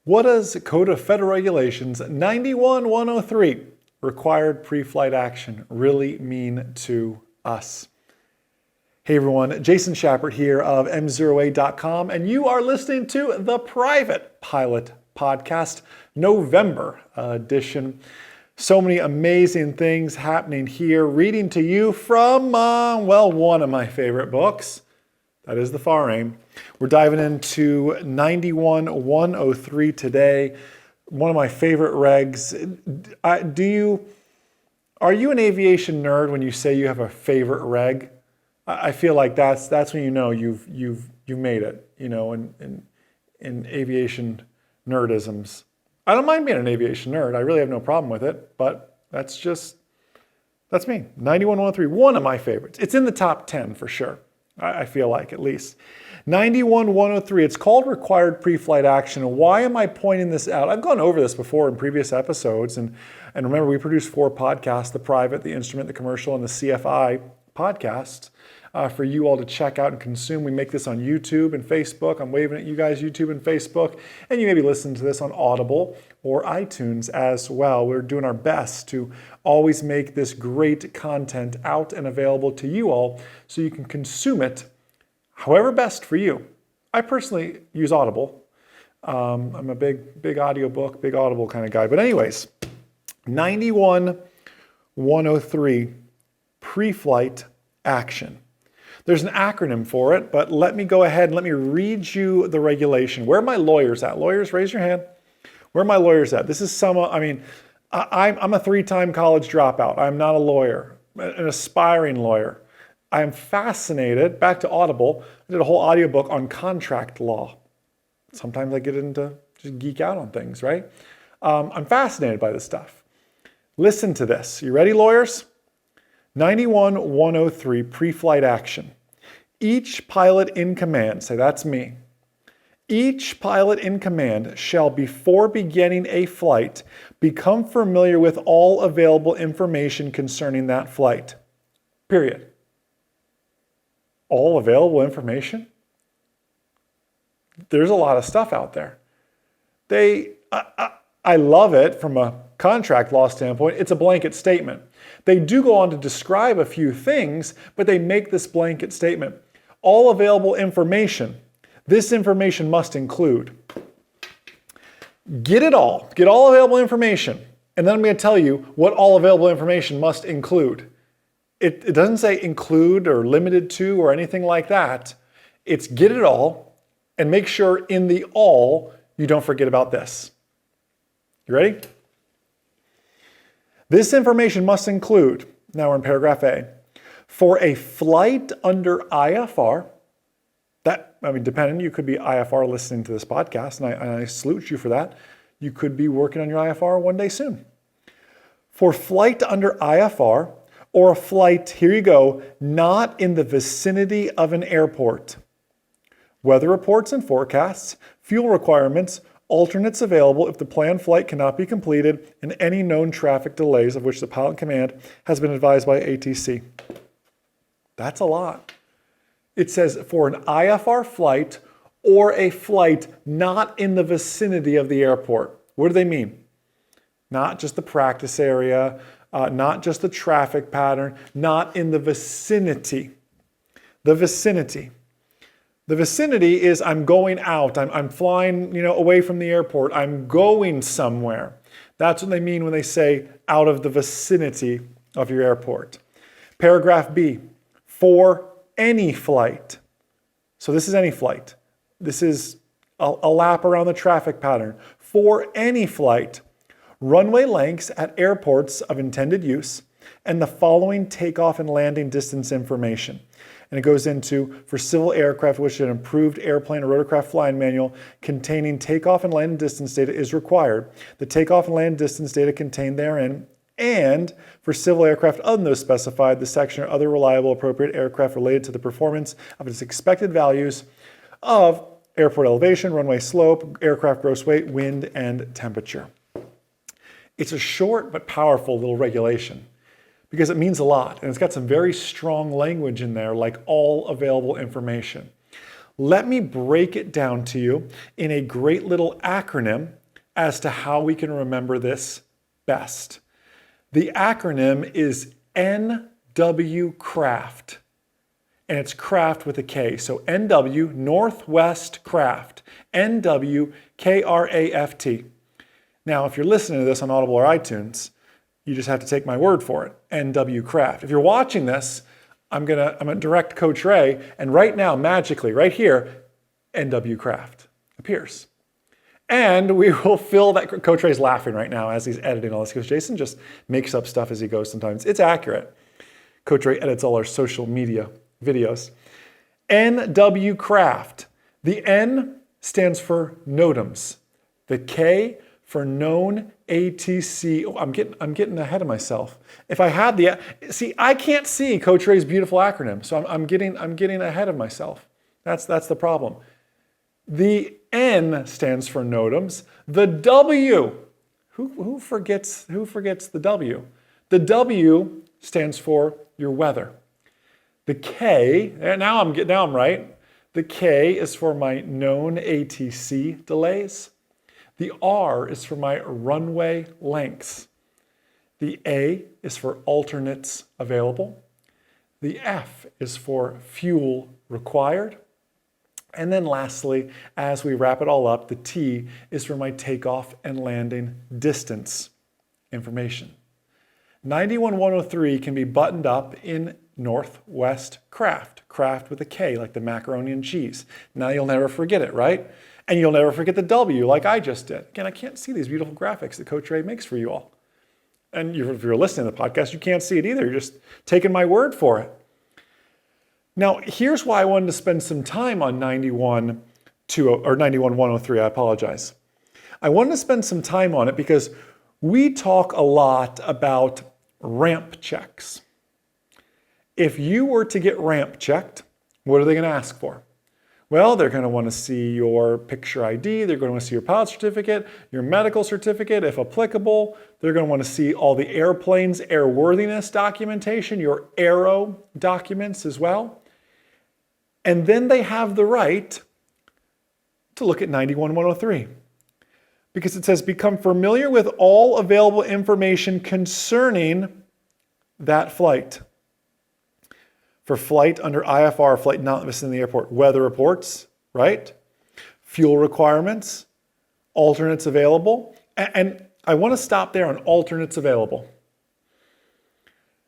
What does Code of Federal Regulations 91-103, required pre-flight action, really mean to us? Hey everyone, Jason Schappert here of MzeroA.com, and you are listening to the Private Pilot Podcast, November edition. So many amazing things happening here, reading to you from, one of my favorite books. That is the FAR Aim. We're diving into 91-103 today. One of my favorite regs. Are you an aviation nerd when you say you have a favorite reg? I feel like that's when you know you've made it. You know, in aviation nerdisms. I don't mind being an aviation nerd. I really have no problem with it. But that's me. 91-103, one of my favorites. It's in the top 10 for sure. I feel like, at least. 91-103, it's called required pre-flight action. And why am I pointing this out? I've gone over this before in previous episodes. And remember, we produce 4 podcasts, the private, the instrument, the commercial, and the CFI podcasts for you all to check out and consume. We make this on YouTube and Facebook. I'm waving at you guys, YouTube and Facebook. And you may be listening to this on Audible or iTunes as well. We're doing our best to always make this great content out and available to you all so you can consume it however best for you. I personally use Audible. I'm a big audiobook, big Audible kind of guy. But anyways, 91-103, pre-flight action. There's an acronym for it, but let me go ahead and let me read you the regulation. Where are my lawyers at? Lawyers, raise your hand. Where are my lawyers at? This is I'm a 3-time college dropout. I'm not a lawyer, an aspiring lawyer. I'm fascinated, back to Audible, I did a whole audiobook on contract law. Sometimes I get into, just geek out on things, right? I'm fascinated by this stuff. Listen to this. You ready, lawyers? 91-103, pre-flight action. Each pilot in command, say that's me. Each pilot in command shall, before beginning a flight, become familiar with all available information concerning that flight. Period. All available information? There's a lot of stuff out there. I love it from a contract law standpoint. It's a blanket statement. They do go on to describe a few things, but they make this blanket statement. All available information. This information must include. Get all available information. And then I'm going to tell you what all available information must include. It doesn't say include or limited to or anything like that. It's get it all and make sure in the all you don't forget about this. You ready? This information must include, now we're in paragraph A, for a flight under IFR, depending, you could be IFR listening to this podcast, and I salute you for that. You could be working on your IFR one day soon. For flight under IFR, or a flight, here you go, not in the vicinity of an airport. Weather reports and forecasts, fuel requirements, alternates available if the planned flight cannot be completed, and any known traffic delays of which the pilot in command has been advised by ATC. That's a lot. It says for an IFR flight or a flight not in the vicinity of the airport. What do they mean? Not just the practice area, not just the traffic pattern, not in the vicinity. The vicinity. The vicinity is I'm going out, I'm flying, away from the airport, I'm going somewhere. That's what they mean when they say out of the vicinity of your airport. Paragraph B, for any flight. So this is any flight. This is a lap around the traffic pattern. For any flight, runway lengths at airports of intended use, and the following takeoff and landing distance information. And it goes into, for civil aircraft which an improved airplane or rotorcraft flying manual containing takeoff and landing distance data is required, the takeoff and landing distance data contained therein, and for civil aircraft other than those specified, the section or other reliable appropriate aircraft related to the performance of its expected values of airport elevation, runway slope, aircraft gross weight, wind, and temperature. It's a short but powerful little regulation, because it means a lot, and it's got some very strong language in there, like all available information. Let me break it down to you in a great little acronym as to how we can remember this best. The acronym is NW Craft, and it's craft with a K. So NW, Northwest Craft, NW KRAFT. Now, if you're listening to this on Audible or iTunes, you just have to take my word for it, NW Craft. If you're watching this, I'm gonna direct Coach Ray, and right now, magically, right here, NW Craft appears. And we will fill that. Coach Ray's laughing right now as he's editing all this because Jason just makes up stuff as he goes sometimes. It's accurate. Coach Ray edits all our social media videos. NW Craft. The N stands for NOTAMs. The K for known ATC. Oh, I'm getting ahead of myself. If I had I can't see Coach Ray's beautiful acronym, so I'm getting ahead of myself. That's the problem. The N stands for NOTAMs. The W, who forgets the W? The W stands for your weather. The K, now I'm right. The K is for my known ATC delays. The R is for my runway lengths. The A is for alternates available. The F is for fuel required. And then lastly, as we wrap it all up, the T is for my takeoff and landing distance information. 91103 can be buttoned up in Northwest Craft, craft with a K, like the macaroni and cheese. Now you'll never forget it, right? And you'll never forget the W like I just did. Again, I can't see these beautiful graphics that Coach Ray makes for you all. And if you're listening to the podcast, you can't see it either. You're just taking my word for it. Now, here's why I wanted to spend some time on 91103, I apologize. I wanted to spend some time on it because we talk a lot about ramp checks. If you were to get ramp checked, what are they going to ask for? Well, they're going to want to see your picture ID, they're going to want to see your pilot certificate, your medical certificate, if applicable. They're going to want to see all the airplane's airworthiness documentation, your aero documents as well. And then they have the right to look at 91103 because it says, become familiar with all available information concerning that flight. For flight under IFR, flight not in the vicinity of the airport, weather reports, right? Fuel requirements, alternates available. And I want to stop there on alternates available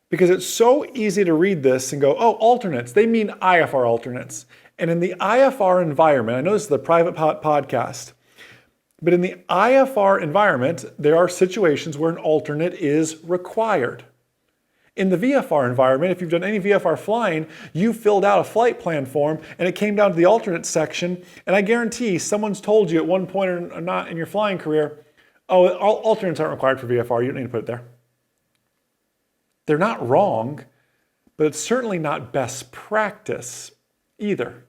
because it's so easy to read this and go, oh, alternates, they mean IFR alternates. And in the IFR environment, I know this is the private podcast, but in the IFR environment, there are situations where an alternate is required. In the VFR environment, if you've done any VFR flying, you filled out a flight plan form and it came down to the alternate section. And I guarantee someone's told you at one point or not in your flying career, oh, alternates aren't required for VFR. You don't need to put it there. They're not wrong, but it's certainly not best practice either.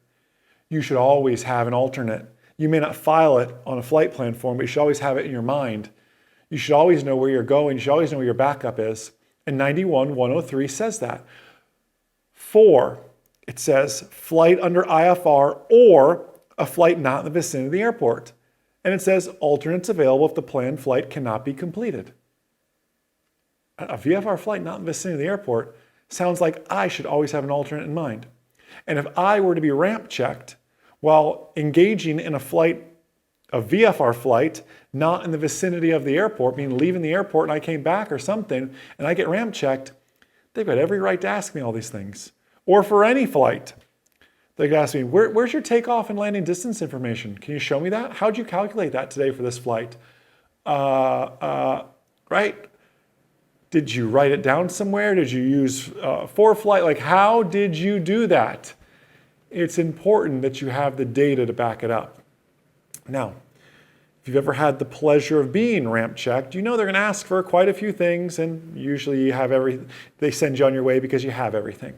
You should always have an alternate. You may not file it on a flight plan form, but you should always have it in your mind. You should always know where you're going. You should always know where your backup is. And 91103 says that. 4, it says flight under IFR or a flight not in the vicinity of the airport. And it says alternates available if the planned flight cannot be completed. A VFR flight not in the vicinity of the airport sounds like I should always have an alternate in mind. And if I were to be ramp checked while engaging in a VFR flight not in the vicinity of the airport, meaning leaving the airport and I came back or something, and I get ramp checked, they've got every right to ask me all these things. Or for any flight, they could ask me, where's your takeoff and landing distance information? Can you show me that? How'd you calculate that today for this flight? Right? Did you write it down somewhere? Did you use ForeFlight? Like, how did you do that? It's important that you have the data to back it up. Now, if you've ever had the pleasure of being ramp checked, you know they're going to ask for quite a few things, and usually you have they send you on your way because you have everything.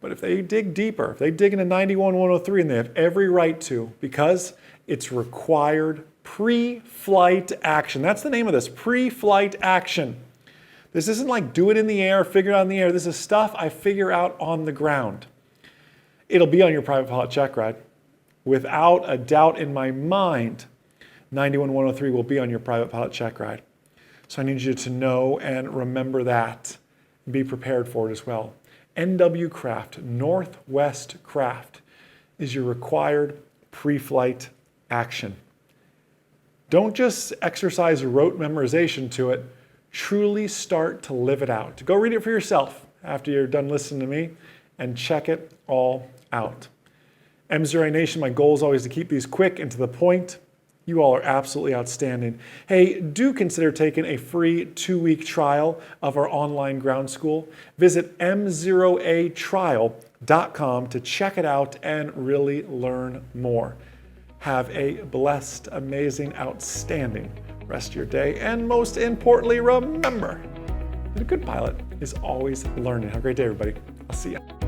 But if they dig deeper, if they dig into 91103, and they have every right to, because it's required pre-flight action. That's the name of this, pre-flight action. This isn't like do it in the air, figure it out in the air. This is stuff I figure out on the ground. it'll be on your private pilot check ride. Without a doubt in my mind, 91103 will be on your private pilot check ride. So I need you to know and remember that and be prepared for it as well. NW Craft, Northwest Craft, is your required pre-flight action. Don't just exercise rote memorization to it, truly start to live it out. Go read it for yourself after you're done listening to me and check it all out. MzeroA Nation, my goal is always to keep these quick and to the point. You all are absolutely outstanding. Hey, do consider taking a free 2-week trial of our online ground school. Visit MzeroAtrial.com to check it out and really learn more. Have a blessed, amazing, outstanding rest of your day. And most importantly, remember that a good pilot is always learning. Have a great day, everybody. I'll see you.